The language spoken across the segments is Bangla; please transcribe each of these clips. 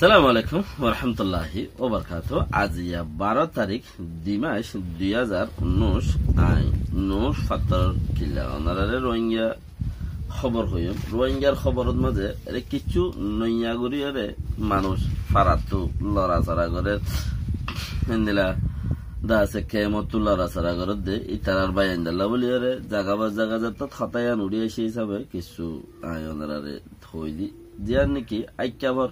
আসসালামু আলাইকুম ওয়া রাহমাতুল্লাহি ওয়া বারাকাতুহু। আজ 12 তারিখ 2 মাস 2019 আই নোশ ফাতর কিলা অনারে রোহিঙ্গা খবর হইম রোহিঙ্গার খবরত মাঝে এর কিছু নইয়া গরিয়ারে মানুষ ফারাতু লড়াচড়া করে হেন্দিলা দাসে কেমত লড়াচড়া করে দে ইতারার বাইন্দাল্লাহ বলিয়ারে জাগাবার জাগা যাত খাতায়ান উড়িয়ে সেই হিসাবে কিছু আই অনারে থই দি জিয়ার নাকি আইকাবর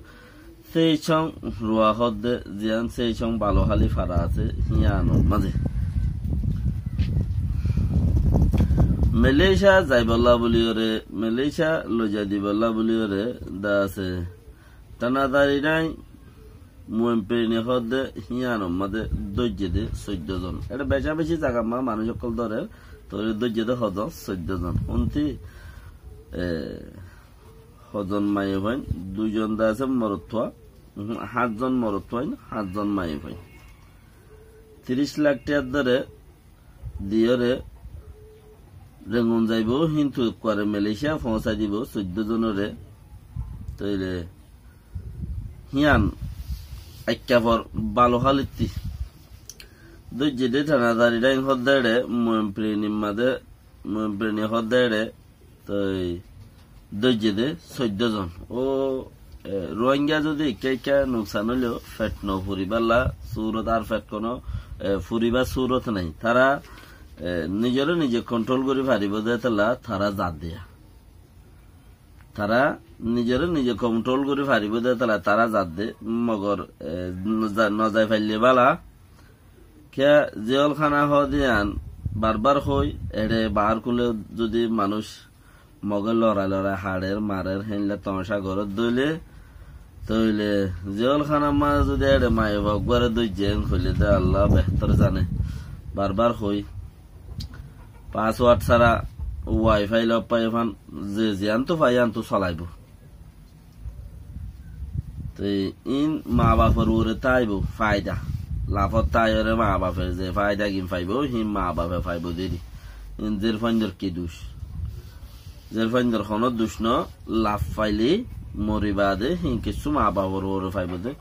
সেই সং রুয়া হদ্দে জিয়ান সেই সং বালোহালি ফারা আছে হিয়ানোর মাঝে মালয়েশিয়া যাইবল্লা বলিওরে মালয়েশিয়া লজা দিবল্লা বলিওরে দা আছে টানাদারি নাই মুম্পেনি হদ্দে হিয়ানোর মাঝে দৈর্যদে 14 জন এটা বেশা বেশি জায়গা মা মানুষ সকল ধরে তো দৈর্যদে হদ 14 জন অন্তি হজন মায়ে ভাই 2 জন দা আছে মরত্বা 7 জন মরত্বা 7 জন মায়ে ভাই 30 লাখ টাকার দরে দিয়রে রেঙ্গুন যাইব কিন্তু করে মালয়েশিয়া পৌঁছা দিব 14 জনরে তইলে হিয়ান একাবর ভালো হালিতি দৈজে থানাদারি ডাইন হদ্দারে মুম্প্রেনি মাদে মুম্প্রেনি হদ্দারে তই দৈজে 14 জন ও রোহিঙ্গা যদি কে নুকসান হলেও ফেট ন ফুরিবাল্লা সুরত আর ফেট কোন ফুরিবা সুরত নাই তারা নিজের নিজে কন্ট্রোল করে পারিব দেতলা তারা জাত দিয়া তারা নিজের নিজে কন্ট্রোল করে পারিব দেতলা তারা জাত দে মগর নজাই ফাইলে বালা কে জেল খানা হদিয়ান বারবার হই এড়ে বার কুলে যদি মানুষ মগর লড়াই লড়াই হাড়ের মারের হেনলে তমসা ঘরত দইলে তইলে জেল খানা মা যদি এড়ে মায়ে ভগবারে দুই জেন হইলে দে আল্লাহ বেহতর জানে বারবার হই পাসওয়ার্ড ছাড়া ওয়াইফাই লব পাই এখন যে জিয়ান তো পাই আন তো চলাইব তো ইন মা বাপের ওরে তাইব ফায়দা লাভত তাইরে মা বাপের যে ফায়দা কিন পাইব হিম মা বাপে পাইব দেরি ইন জের ফাইন্দর কি দুষ জের ফাইন্দর খনত দুষ ন লাভ পাইলে মরিবাদে হিং কিছু মা বাপর ওরে পাইব দে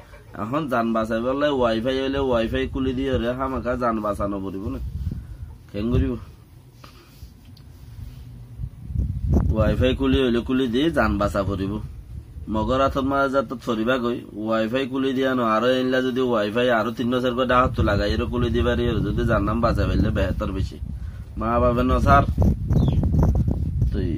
এখন যান বাঁচাই বললে ওয়াইফাই হইলে ওয়াইফাই খুলি দিয়ে রে হামাকা যান বাঁচানো পড়িব না কেন করিব ওয়াইফাই খুলি হইলে খুলি দিয়ে যান বাঁচা পড়িব মগর হাতত মারা যাত ফরিবা গই ওয়াইফাই খুলি দিয়া ন আরো এনলা যদি ওয়াইফাই আরো 3-4 করে ডাহত লাগাই এর খুলি দিবারি যদি যার নাম বাঁচা পাইলে বেহতর বেশি মা বাবা ন স্যার তুই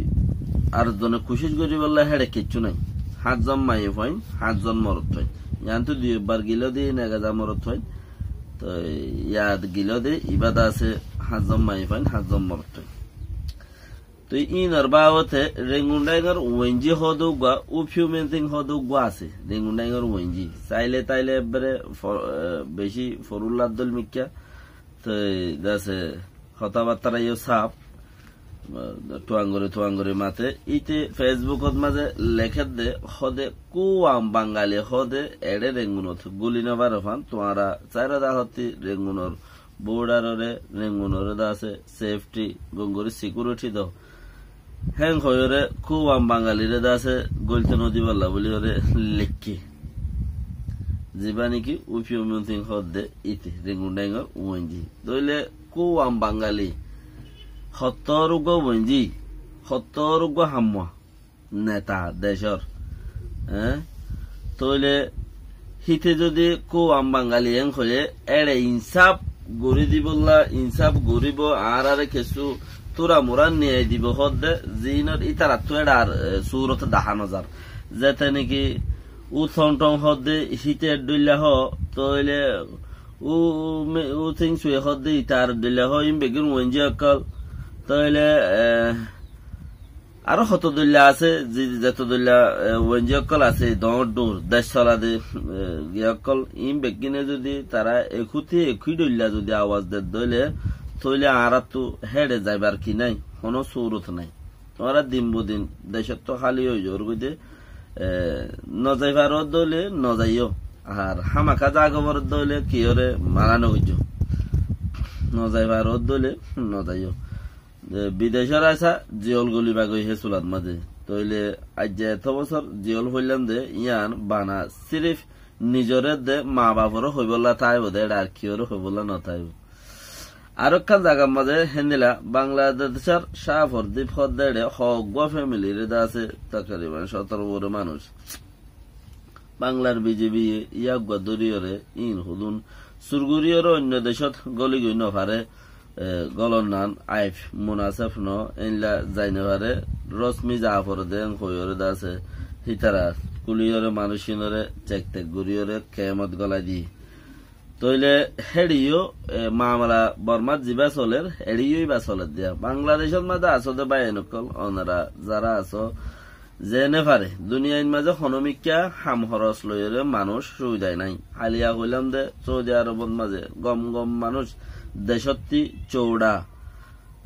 আর জনে খুশি করি বললে হেড়ে কিচ্ছু নাই 7 জন মাইয়ে হয় 7 জন মরত হয় ইয়ান তো 2 বার গিলো দিয়ে নেগাজা মরত হয় তো ইয়াদ গিলো দিয়ে ইবাদা আছে 7 জন মাইয়ে হয় 7 জন মরত হয় তো ইনার বাবতে রেঙ্গুন্ডাইগার ওয়েঞ্জি হদুগা উফিউমেন্টিং হদুগা আছে রেঙ্গুন্ডাইগার ওয়েঞ্জি চাইলে তাইলে এবারে বেশি ফরুল্লাদুল মিক্কা তো দাসে কথাবার্তা ইয়ে সাপ টুয়াঙ্গরে মাতে ইতে ফেসবুকত মাঝে লেখে দে হদে কুয়াম বাঙালি হদে এড়ে রেঙ্গুনত গুলি নবার ফান তোমারা চাইরা দা হতি রেঙ্গুনর বোর্ডারে রেঙ্গুনরে দা আছে সেফটি গঙ্গুরি সিকিউরিটি দাও হ্যাং হয়রে কুয়াম বাঙালিরে দা আছে গলতে নদী বললা বলি ওরে লেখকি জিবা নাকি উফিউমিউথিং হদে ইতে রেঙ্গুন্ডাইঙ্গর ওয়েঞ্জি দইলে কুয়াম বাঙালি সত্তরোগ্য বঞ্জি সত্তরোগ্য হাম্মা নেতা দেশর তইলে হিতে যদি কুয়াম বাঙালি এং হলে এড়ে ইনসাফ গড়ি দিবল্লা ইনসাফ গড়িব আর কিছু তোরা মোরা নিয়ে দিব হদে জিনর ইতারা তো এড়ার সুরত দেখানো যার যেতে নাকি উ থং হদে হিতে ডইলা হ তইলে উ থিং সুয়ে হদে ইতার ডইলা হ ইম বেগুন ওয়েঞ্জি অকল তাইলে আরো কত দল্লা আছে যত দল্লা ওয়েঞ্জি অকল আছে দৌড় দৌড় দেশ চলা দে অকল ইম বেগিনে যদি তারা একই দল্লা যদি আওয়াজ দে দইলে তইলে আর তো হেডে যাইবার কি নাই কোনো সুরত নাই তোমরা দিন বদিন দেশত তো খালি হয়ে যাওয়ার গিয়ে নজাইবার দইলে নজাইও আর হামাকা জাগবর দইলে কি হরে মারানো হইজ নজাইবার দইলে নজাইও বিদেশের আসা জিয়ল গলি বাগই হে চুলার মাঝে তইলে আজ যে এত বছর জিয়ল হইলাম দে ইয়ান বানা সিরিফ নিজরে দে মা বাপরও হইবলা তাইব দে আর কিওর হইবলা নতাইব আরক্ষান জায়গার মাঝে হেন্দিলা বাংলাদেশের শাহফরদ্বীপ হদ্দেড়ে হগুয়া ফ্যামিলির আছে তাকরিবান 17 মানুষ বাংলার বিজেপি ইয়াগুয়া দরিয়রে ইন হুদুন সুরগুরিয়র অন্য দেশত গলি গই নফারে গলনান আইফ মুনাসেফ ন এনলা যাইনভারে রশ্মি জাফর দেন হইরে দাসে হিতারা কুলিয়রে মানুষিনরে চেক তেক গুরিয়রে কেমত গলা দি তইলে হেডিও মামলা বর্মাত জিবা চলের হেডিওই বা চলের দিয়া বাংলাদেশের মাঝে আছো দে বাই নকল অনারা যারা আছো যেনে পারে দুনিয়ার মাঝে হনমিকা হাম হরস লইরে মানুষ সুবিধাই নাই হালিয়া কইলাম দে সৌদি আরবের মাঝে গম গম মানুষ দেশত্তি চৌড়া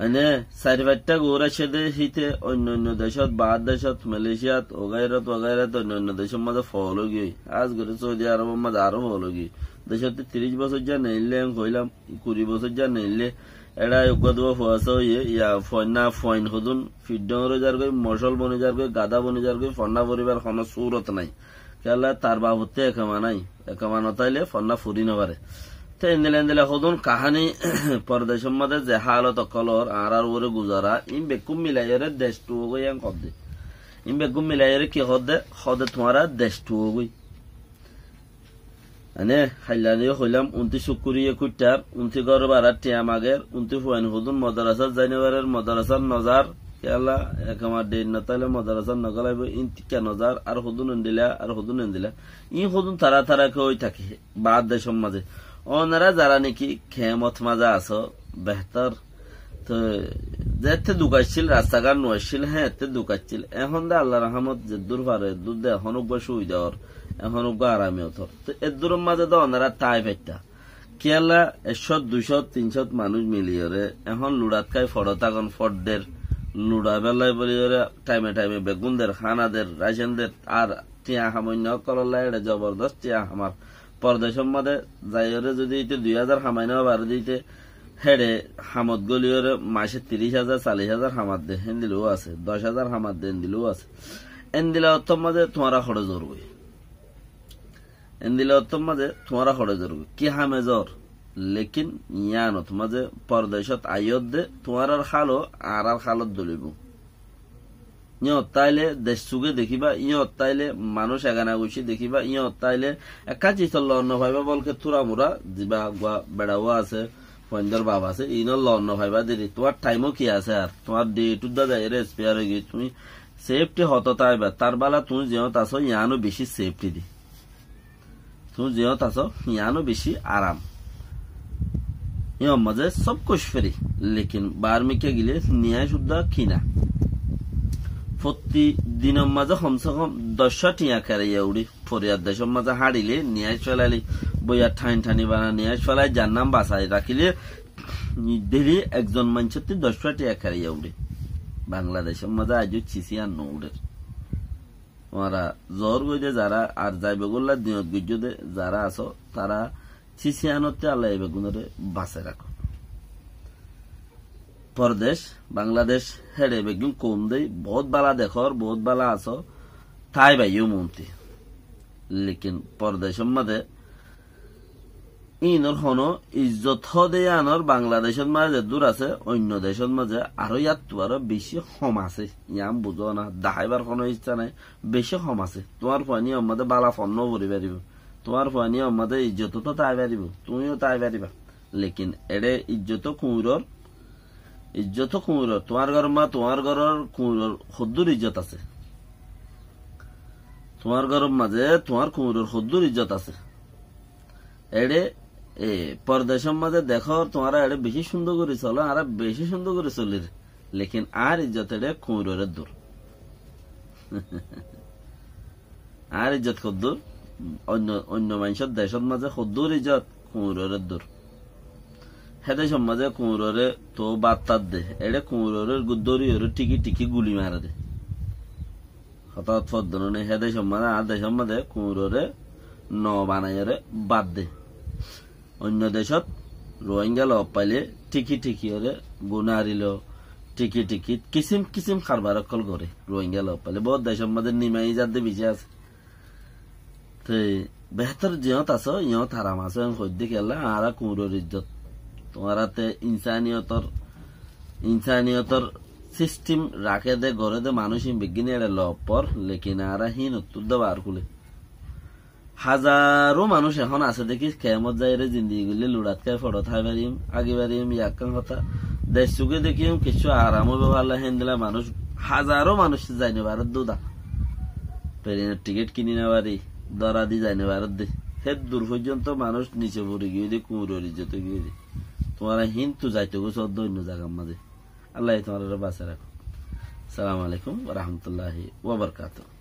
এনে 4-5টা গৌরা সেদে হিতে অন্য অন্য দেশত বাদ দেশত মালয়েশিয়াত ওগাইরত অন্য দেশের মাঝে ফলো গিয়ে আজ করে সৌদি আরবের মাঝে আরো ফলো গিয়ে দেশত 30 বছর যা নেইলে কইলাম 20 বছর যা নেইলে এরা উগ্রদুয়া ফুয়াশা হইয়ে ইয়া ফয়না ফয়ন হদুন ফিডর যার গই মশল বনে যার গই গাদা বনে যার গই ফন্না পরিবার কোনো সুরত নাই কেলা তার বাবুতে একমা নাই একমা নতাইলে ফন্না ফুরি নবারে তে এন্দেলে হদুন কাহানি পরদেশের মধ্যে যে হালত কলর আর ওরে গুজারা ইম বেকুম মিলাইরে দেশ টু গইয়ান কদে ইম বেকুম মিলাইরে কি হদে তোমারা দেশ টু গই আনে হাইলানি হইলাম 29 শুক্রিয়ে কুটার 29 গর বারাত টিয়ামাগের 29 ফুয়ান হুদুন মাদ্রাসা জাইনবারের মাদ্রাসার নজার কেলা একমা দেন নতালে মাদ্রাসার নগলাইব ইনতিকা নজার আর হুদুন এন্দিলা ই হুদুন তারা কই থাকে বাদ দেশের মাঝে ওনারা যারা নাকি খেমত মাজা আছো বেহতর তো যেতে দুকাইছিল রাস্তাঘাট নয়ছিল হ্যাঁ এতে দুকাইছিল এখন দে আল্লাহ রহমত যে দূর পারে দূর দে এখন সুবিধার এখন আরামে হতো তো এর দূরের মাঝে তো ওনারা তাই পেটা কেলা 100 200 300 মানুষ মিলিয়ে এখন লুড়াত খাই ফড়তাগন ফটদের লুড়া বেলায় বলিয়ে টাইমে বেগুনদের খানাদের রাইসেনদের আর টিয়া সামান্য করলাই এটা জবরদস্ত টিয়া আমার পরদেশের মাঝে যাইরে যদি 2000 হামাইনা বাড়ি দিতে হেডে হামদ গলিয়রে মাসে 30,000 40,000 হামাদ দে হেন দিলেও আছে 10,000 হামাদ দেন দিলেও আছে এন দিলে অত্তম মাঝে তোমারা খরচ ধরবে কি হামে জ্বর লেকিন ইয়ানত মাঝে পরদেশত আয়ত দে তোমার খালো আর খালত দলিব ইয়ত তাইলে দেশ চুগে দেখিবা ইয়ত তাইলে মানুষ এগানা গুছি দেখিবা ইয়ত তাইলে একা চিতল অন্য ভাইবা বলকে তুরা মুরা যিবা বেড়াও আছে ফন্দর বাবা আছে ইনর লন্ন ভাইবা দিদি তোমার টাইমও কি আছে আর তোমার ডে টু দা যাইরে স্পেয়ার হয়ে গিয়ে তুমি সেফটি হত তাইবা তার বেলা তুমি যেত আসো ইয়ানো বেশি সেফটি দি তুমি যেত আসো ইয়ানো বেশি আরাম ইয়ম মাঝে সব কুছ ফ্রি লেকিন বার্মিকে গিলে নিয়ায় শুদ্ধা কিনা প্রতিদিনের মাঝে কমসে কম 10 টিয়া খারাইয়া উড়ি ফরিয়ার দেশের মাঝে হাড়িলে নিয়াজ ফেলালি বইয়া ঠানি বানা নিয়াজ ফেলাই যার নাম বাসায় রাখিলে ডেলি একজন মানুষের 10 টিয়া খারাইয়া উড়ে বাংলাদেশের মাঝে আজ চিসিয়া নৌড়ের ওরা জ্বর গইতে যারা আর যাইবে গোল্লা দিনত গুজতে যারা আছো তারা চিসিয়ানতে আল্লাহ বেগুনরে বাঁচে রাখো পরদেশ বাংলাদেশ হেডে বেগুন কম দেই বহুত বালা দেখর বহুত বালা আছো তাই ভাইও মন্ত্রী লেকিন পরদেশের মাঝে ইনর হনো ইজ্জত দে আনর বাংলাদেশের মাঝে দূর আছে অন্য দেশের মাঝে আরো ইয়াত আরো বেশি কম আছে ইয়াম বুঝো না দেখাইবার কোনো ইচ্ছা নাই বেশি কম আছে তোমার ফানি আমাদের বালা ফন্ন ভরি পারিব তোমার ফানি আমাদের ইজ্জত তো তাই পারিব তুমিও তাই পারিবা লেকিন এডে ইজ্জত কুমুরর তোমার ঘর মা তোমার ঘরের কুমুরর হদ্দুর ইজ্জত আছে তোমার ঘরের মাঝে তোমার কুমুরর হদ্দুর ইজ্জত আছে এডে পরদেশের মাঝে দেখো তোমারা এডে বেশি সুন্দর করে চলো আর বেশি সুন্দর করে চলির লেকিন আর ইজ্জত এডে কুমুরের দূর আর ইজ্জত খদ্দুর অন্য মানুষের দেশের মাঝে খদ্দুর ইজ্জত কুমুরের দূর হেদেশের মাঝে কুমুরে তো বার্তার দে এডে কুমুরের গুদ্দরি টিকি গুলি মারা দে হঠাৎ ফদ্দনে হেদেশের মাঝে আর দেশের মাঝে কুমুরে ন বানাইরে বাদ দে অন্য দেশত রোহিঙ্গা লব পাইলে টিকি গুনারিল টিকিট কিসিম কিসিম খারবার অকল করে রোহিঙ্গা লোক পালে বহুত দেশের মধ্যে নিমাই যাতে বেশি আছে তো বেহতর জিয়ত আছো ইয়ত হারাম আছো সদ্য খেলা আরা কুমুরের ইজ্জত তোমারাতে ইনসানিয়তর সিস্টেম রাখে দে গড়ে দে মানুষ বিজ্ঞানী এড়ে লপর লেকিন আরা হীন উত্তর দেওয়া আর খুলে হাজারো মানুষ এখন আছে দেখি কেমত যাই রে জিন্দিগি গুলি লুড়াত খাই ফটো থাই পারিম আগে পারিম ইয়াকান কথা দেশ চুকে দেখিম কিছু আরামও ব্যবহার হেন দিলা মানুষ হাজারো মানুষ যাইনি ভারত দুদা ট্রেনের টিকিট কিনি না পারি দরা দি যাইনি ভারত দে হে দূর পর্যন্ত মানুষ নিচে পড়ে গিয়ে দি কুমুরের ইজ্জতে গিয়ে দি তোমারা হিন্দু যাইতে গো সদ্য অন্য জায়গার মাঝে আল্লাহ তোমার বাঁচা রাখো। আসসালামু আলাইকুম ওয়া রাহমাতুল্লাহি ওয়া বারাকাতুহু।